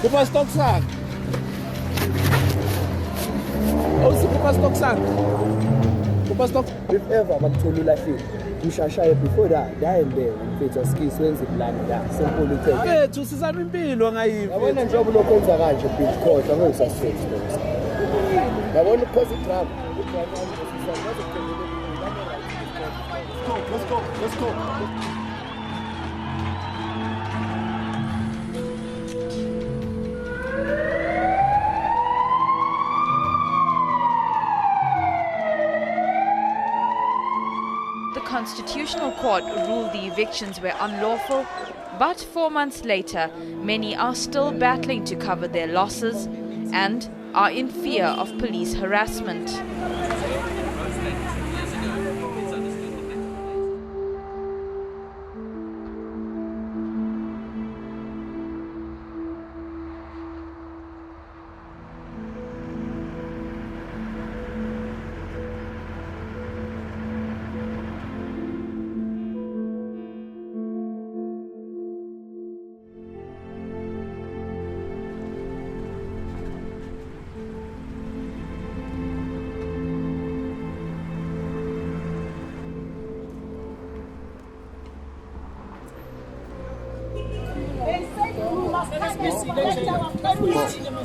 Kupa stock sak. Kupa stock sak. Kupa stock. If ever bakuthola ulahlile, ushashaye before that, and there umfethu asikisi wenze plan la. Simple utheke. Mfethu sizama impilo ngayivi. Yabona njengoba lokwenza kanje bitch khohlwa ngeke usasithi lo. Yabona ukhosi drama. Let's go. The Constitutional Court ruled the evictions were unlawful, but 4 months later, many are still battling to cover their losses and are in fear of police harassment.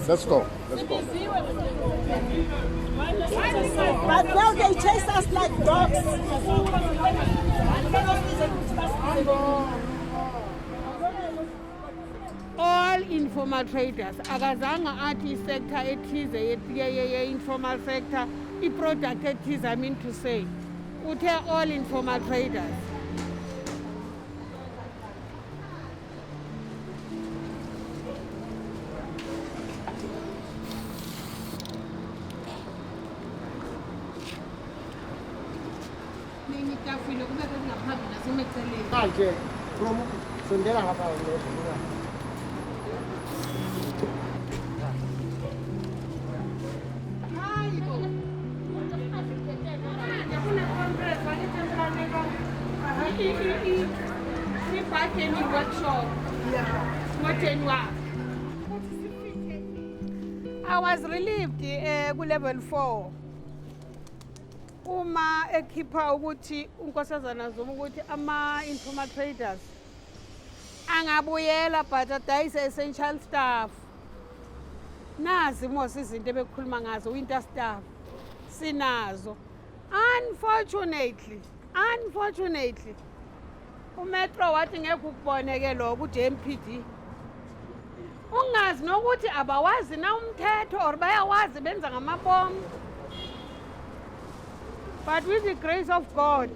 Let's go. But now they chase us like dogs. All informal traders, akazanga athi sector ethize ye informal sector, i-product ethize, I mean to say, uthe all informal traders. Manje, sondela ngapha lo. I was relieved ku level 4. Uma ekhipha ukuthi unkosazana Zuma ukuthi ama informal traders angabuyela but adayise essential stuff. Nazi mos izinto ebekhuluma ngazo winter stuff sinazo. Unfortunately umetro wathi ngeke ukuboneke lokho uJMPD. Ungazi nokuthi abawazi na umthetho or bayawazi benza ngamabomu. But with the grace of God,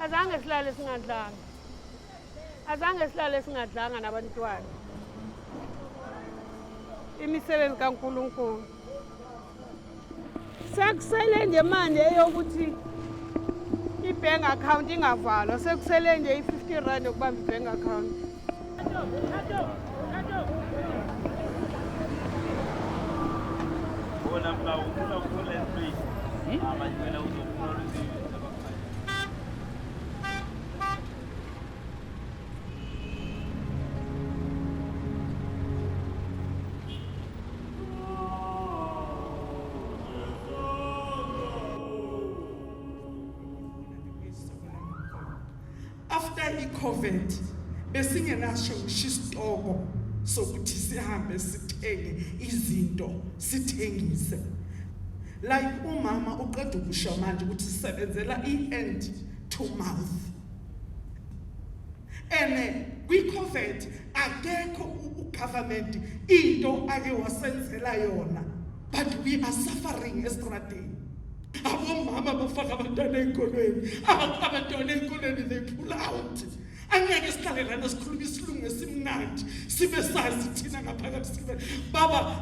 azange silale singadlanga nabantwana. Imisebenzi kaNkulunkulu. Sekusele nje manje eyokuthi i-bank account ingavalwa, sekusele nje i-R50 yokubamba i-bank account. After i-COVID, besingenasho isitoko sokuthi sihambe sithenge izinto sithengise. Like umama uqeda ukusho manje ukuthi sisebenzela i-hand to mouth. Kwi-COVID akekho u-government into ake wasenzela yona, but we are suffering estradeni. Abomama bafaka abantwana ey'kolweni, abantwana ey'kolweni they pull out. Angeke sihlale lana sikhuluma isilungu esimnandi sibe sazi thina ngaphakathi sibe baba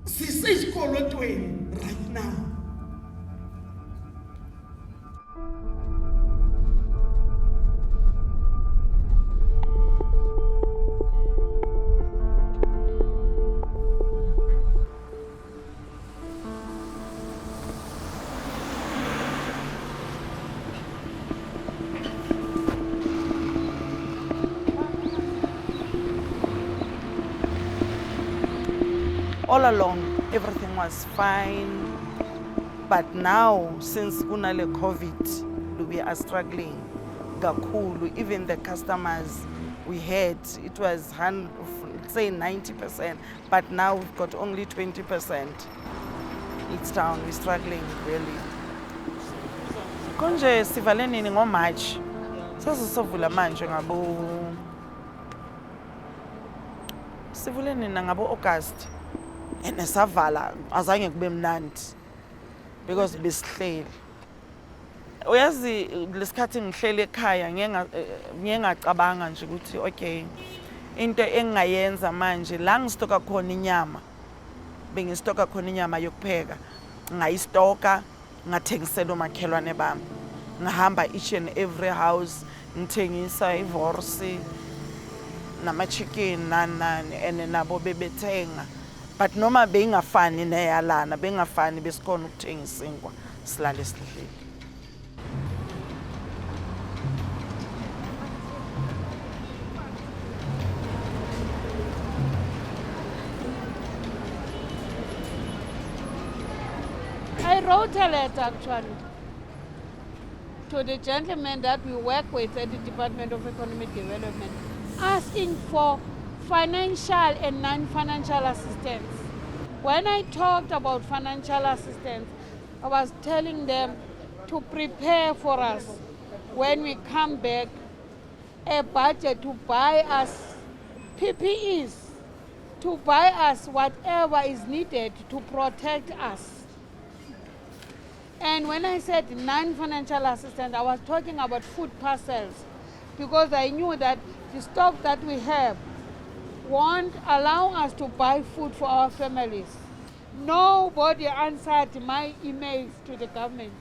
sisesikolotweni right now. All along, everything was fine. But now, since kunale COVID, we are struggling. Gakulu, even the customers we had, it was say 90%, but now we've got only 20%. It's down, we're struggling really. Konje sivaleni ngo March. Sasisovula manje ngabo sivuleni ngabo August. And savala azange kube mnandi because besihleli. Uyazi lesikhathi ngihlele ekhaya ngiyengacabanga nje ukuthi okay into engayenza manje la ngistoka khona inyama bengistoka khona inyama yokupheka ngayistoka ngathengisela umakhelwane bami ngahamba each and every house ngithengisa ivorsi nama-chicken nani and nabo bebethenga but noma bengafani neyalana bengafani besikhona ukuthengisa ingwa silale sidlile. I wrote a letter actually to the gentleman that we work with at the Department of Economic Development, asking for financial and non-financial assistance. When I talked about financial assistance, I was telling them to prepare for us when we come back a budget to buy us PPEs, to buy us whatever is needed to protect us. And when I said non-financial assistance, I was talking about food parcels because I knew that the stock that we have won't allow us to buy food for our families. Nobody answered my emails to the government.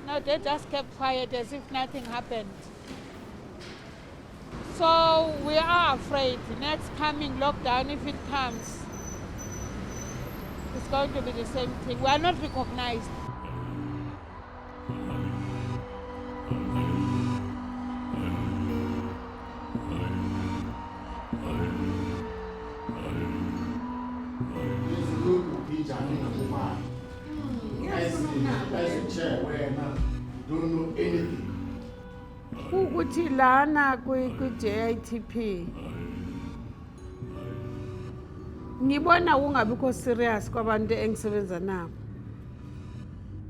No, they just kept quiet as if nothing happened. So we are afraid next coming lockdown, if it comes, it's going to be the same thing. We are not recognized. Don't know anything. Ukuthi lana kwi-JITP ngibona kungabikho serious kwabantu engisebenza nabo.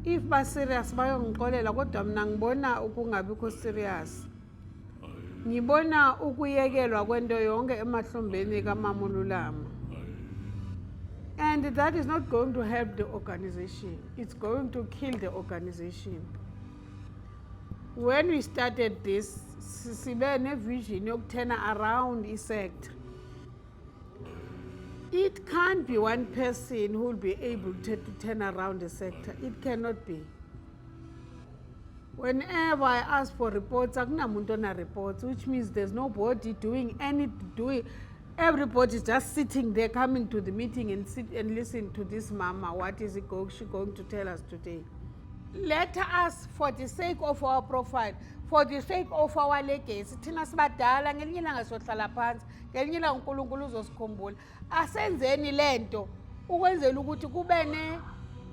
If ba serious bayongixolela kodwa mina ngibona ukungabikho serious. Ngibona ukuyekelwa kwento yonke emahlombeni kaMama Lulama. And that is not going to help the organization. It's going to kill the organization. When we started this, sibe ne vision yokuturn around i-sector. It can't be one person who will be able to turn around the sector. It cannot be. Whenever I ask for reports, akunamuntu ona reports, which means there's nobody doing anything. Everybody is just sitting there, coming to the meeting and sit and listen to this mama. What is she going to tell us today? Let us, for the sake of our profile, for the sake of our legacy, thina sibadala ngelinye ilanga sohlala phansi, ngelinye ilanga uNkulunkulu uzosikhumbula. Asenzeni lento ukwenzela ukuthi kube ne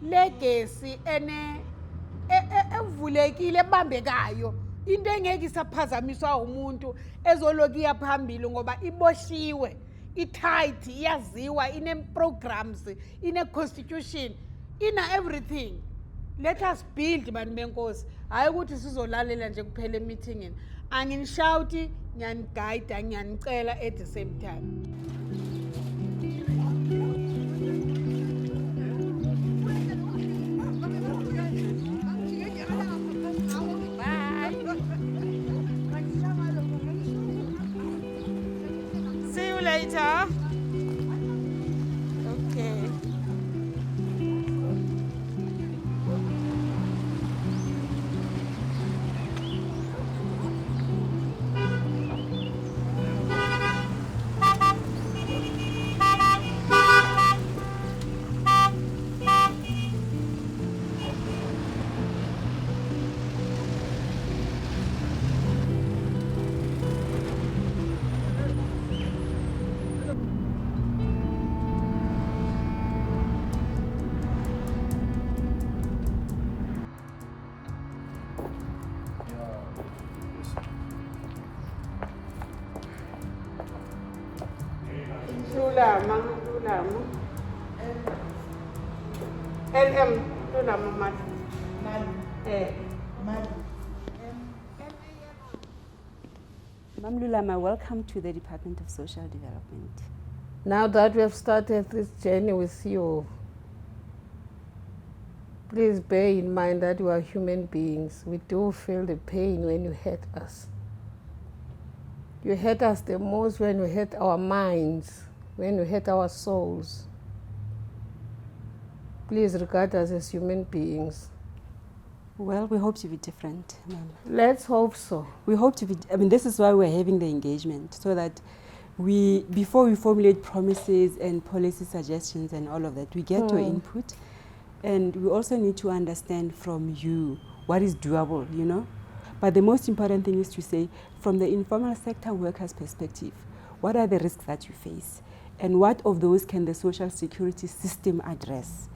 legacy evulekile ebambekayo. Into engeke isaphazamiswa umuntu ezoloku iyaphambili ngoba iboshiwe, itight, iyaziwa, ine programs, ine constitution, ina everything. Let us build bantu benkosi. Hayi ukuthi sizolalela nje kuphela emeetingini. Anginishouti, ngiyaniguide, ngiyanicela at the same time. See you later. Okay. Lulama. LM, Lulama, Mad. Mam Lulama, welcome to the Department of Social Development. Now that we have started this journey with you, please bear in mind that we are human beings. We do feel the pain when you hurt us. You hurt us the most when you hurt our minds, when you hurt our souls. Please regard us as human beings. Well, we hope to be different, Ma'am. Let's hope so. We hope to be, this is why we're having the engagement, so that before we formulate promises and policy suggestions and all of that, we get your input. And we also need to understand from you what is doable, But the most important thing is to say, from the informal sector workers' perspective, what are the risks that you face? And what of those can the social security system address?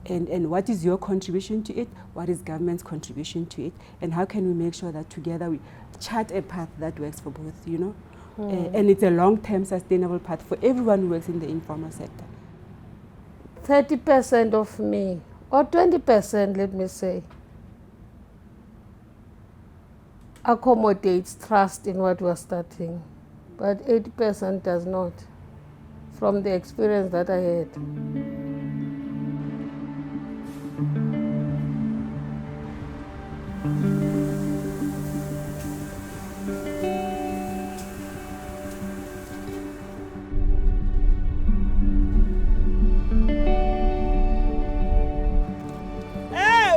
And what is your contribution to it? What is government's contribution to it? And how can we make sure that together we chart a path that works for both, and it's a long-term sustainable path for everyone who works in the informal sector. 30% of me, or 20%, let me say, accommodates trust in what we're starting, but 80% does not, from the experience that I had.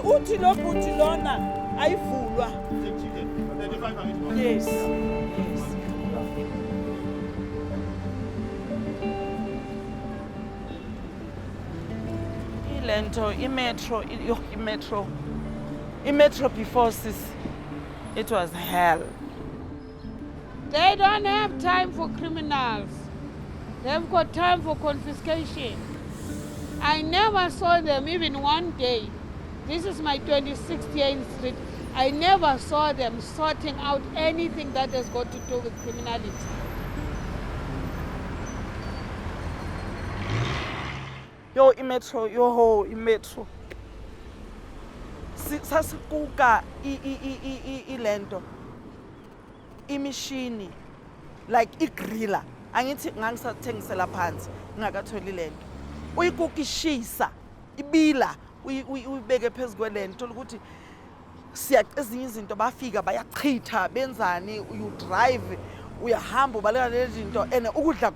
Uthi lo bhuti lona ayivulwa. Yes. Ilento imetro before sis, it was hell. They don't have time for criminals. They've got time for confiscation. I never saw them even one day. This is my 26th year in the street. I never saw them sorting out anything that has got to do with criminality. Imetro. Sasikuka ilento. Imishini, like igrilla. Angithi ngangisathengisela phansi, ngakatholi lento. Uyikukishisa, ibila. Uyibeke phezu kwelento thola ukuthi ezinye izinto bafika bayachitha benzani, you drive uyahamba ubaleka lezi zinto and ukudla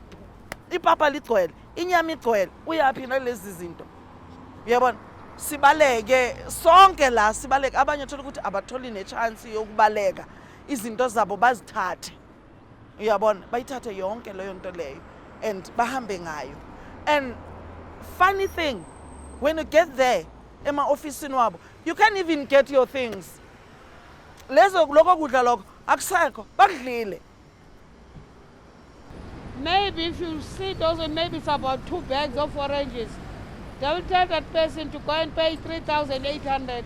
ipapa ligcwele inyama igcwele uyaphi nalezi zinto. Uyabona sibaleke sonke la sibaleke, abanye thola ukuthi abatholi nechance yokubaleka izinto zabo bazithathe. Uyabona bayithathe yonke leyo nto leyo and bahambe ngayo. And funny thing, when you get there ema office wabo, you can't even get your things. Lezo lokho kudla lokho akusekho bakudlile. Maybe if you see those, maybe it's about 2 bags of oranges. They will tell that person to go and pay 3,800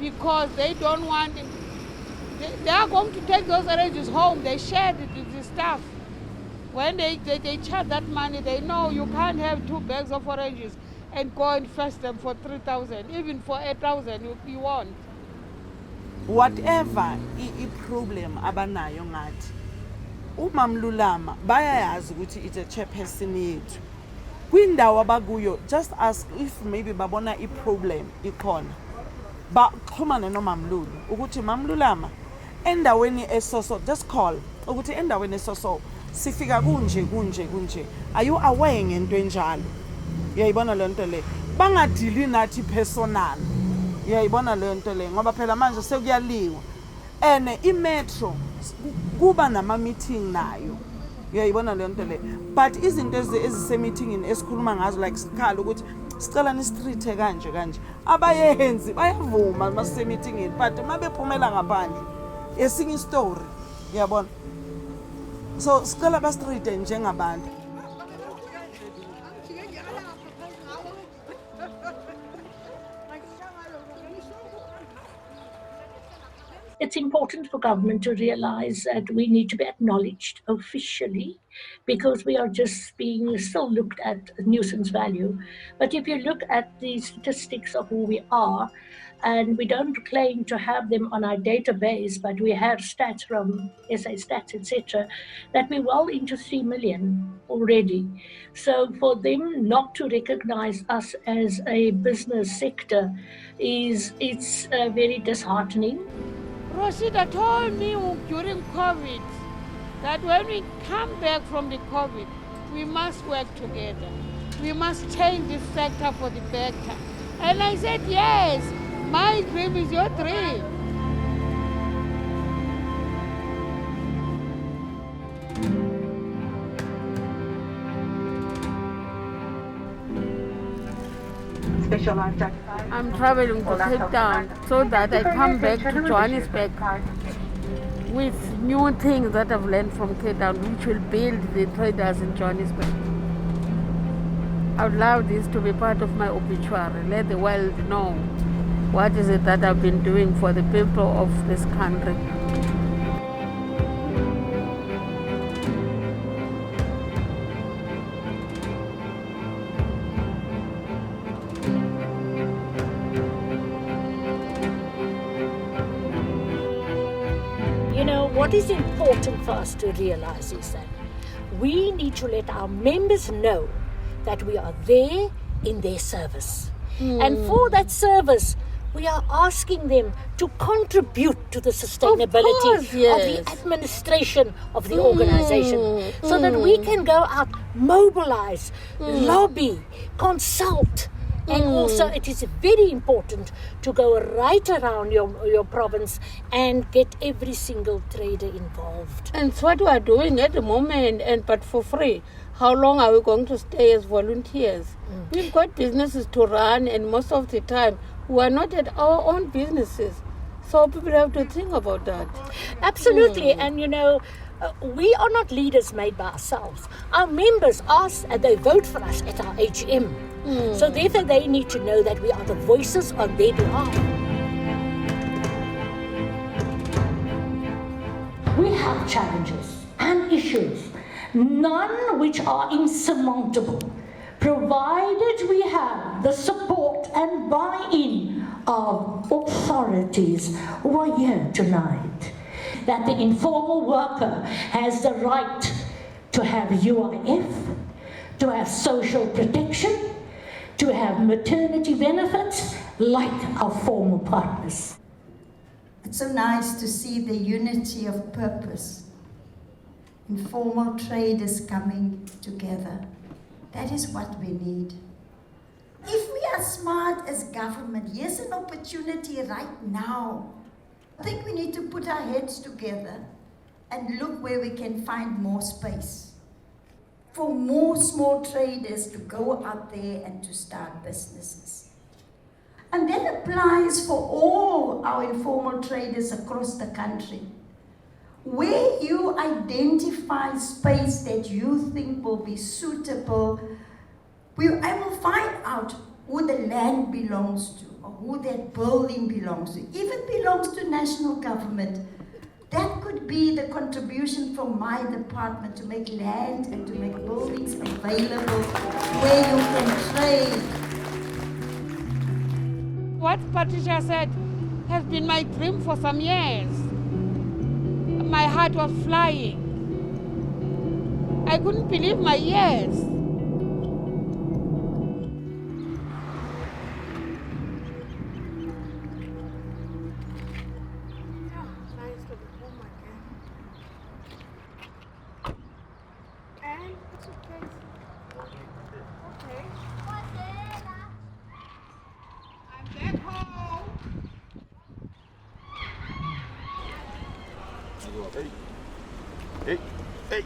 because they don't want it. They are going to take those oranges home. They share the stuff. When they charge that money, they know you can't have 2 bags of oranges and go and fetch them for 3,000. Even for 8,000, you won't. Whatever problem abanayo ngathi uMam Lulama bayayazi ukuthi it's a chairperson yethu. Kwindawo abakuyo, just ask if maybe babona problem ikhona. Baxhumane noMam Lulu ukuthi Mam Lulama endaweni esoso, just call ukuthi endaweni esoso sifika kunje. Are you aware ngento enjalo? Uyayibona le nto le. Bangadili nathi personal. Uyayibona le nto le ngoba phela manje sekuyaliwa. And imetro kuba nama meeting nayo. Uyayibona le nto le. But izinto ezise meeting esikhuluma ngazo like sikhala ukuthi sicela ni street kanje. Abayenzi bayavuma mase meeting but mabephumela ngaphandle esinye story. Uyabona? So sicela ba street njengabantu. It's important for government to realize that we need to be acknowledged officially because we are just being still looked at nuisance value. But if you look at the statistics of who we are, and we don't claim to have them on our database, but we have stats from SA Stats, etc., that we're well into 3 million already. So for them not to recognize us as a business sector it's very disheartening. Rosita told me during COVID that when we come back from the COVID, we must work together. We must change this sector for the better. And I said, yes, my dream is your dream. I'm traveling to Cape Town so that I come back to Johannesburg with new things that I've learned from Cape Town, which will build the traders in Johannesburg. I would love this to be part of my obituary. Let the world know what is it that I've been doing for the people of this country. You know, what is important for us to realize is that we need to let our members know that we are there in their service. And for that service, we are asking them to contribute to the sustainability of the administration of the organization so that we can go out, mobilize, lobby, consult. And also it is very important to go right around your province and get every single trader involved. And it's what we are doing at the moment, but for free. How long are we going to stay as volunteers? We've got businesses to run, and most of the time we are not at our own businesses. So people have to think about that. Absolutely. And you know, we are not leaders made by ourselves. Our members ask and they vote for us at our AGM. So therefore they need to know that we are the voices on their behalf. We have challenges and issues, none which are insurmountable, provided we have the support and buy-in of authorities who are here tonight. That the informal worker has the right to have UIF, to have social protection, to have maternity benefits like our formal partners. It's so nice to see the unity of purpose. Informal traders coming together. That is what we need. If we are smart as government, here's an opportunity right now. I think we need to put our heads together and look where we can find more space for more small traders to go out there and to start businesses. And that applies for all our informal traders across the country. Where you identify space that you think will be suitable, I will find out who the land belongs to or who that building belongs to. If it belongs to national government, that could be the contribution from my department to make land and to make buildings available where you can trade. What Patricia said has been my dream for some years. My heart was flying. I couldn't believe my ears. Hey.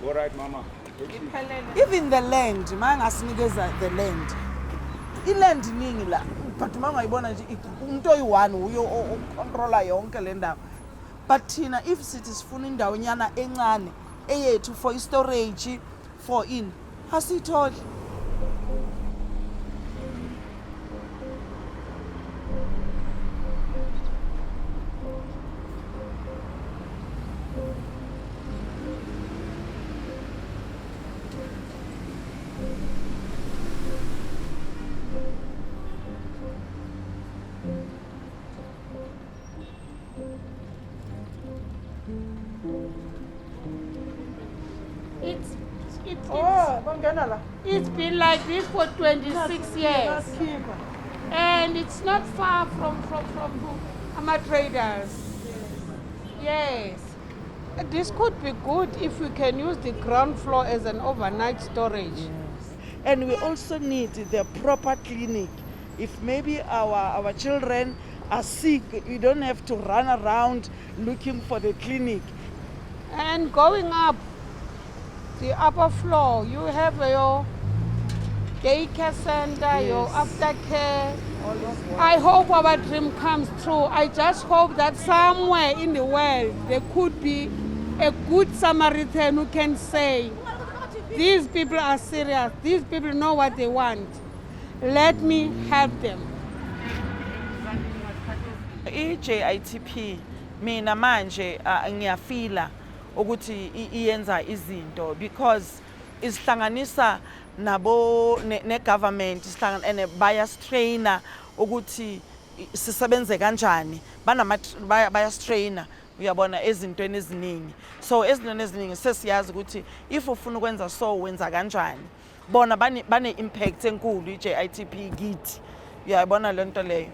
All right, Mama. Even the land, mangasinikeza the land. Iland iningi la, but mangayibona nje umuntu oyi-1 uyo ocontrola yonke le ndawo. But thina if sithi sifuna indawo nyana encane eyethu for storage for in, asitholi. It's been like this for 26 years. And it's not far from our traders. Yes. This could be good if we can use the ground floor as an overnight storage. And we also need the proper clinic. If maybe our children are sick, we don't have to run around looking for the clinic. And going up the upper floor, you have your daycare center, your aftercare. I hope our dream comes true. I just hope that somewhere in the world there could be a good Samaritan who can say, these people are serious, these people know what they want. Let me help them. JITP mina manje ngiyafila ukuthi iyenza izinto because isihlanganisa nabo ne government and bias trainer ukuthi sisebenze kanjani bias trainer uyabona ezintweni eziningi so ezintweni eziningi sesiyazi ukuthi if ufuna ukwenza so wenza kanjani bona bane impact enkulu iJITP kithi uyabona lento leyo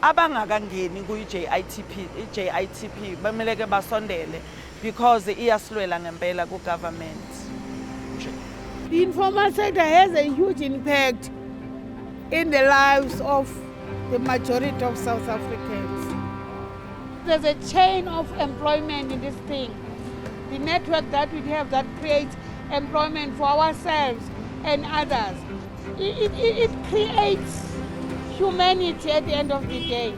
abangakangeni kuJITP bameleke basondele because iyasilwela ngempela ku government. The informal sector has a huge impact in the lives of the majority of South Africans. There's a chain of employment in this thing. The network that we have that creates employment for ourselves and others. It creates humanity at the end of the day.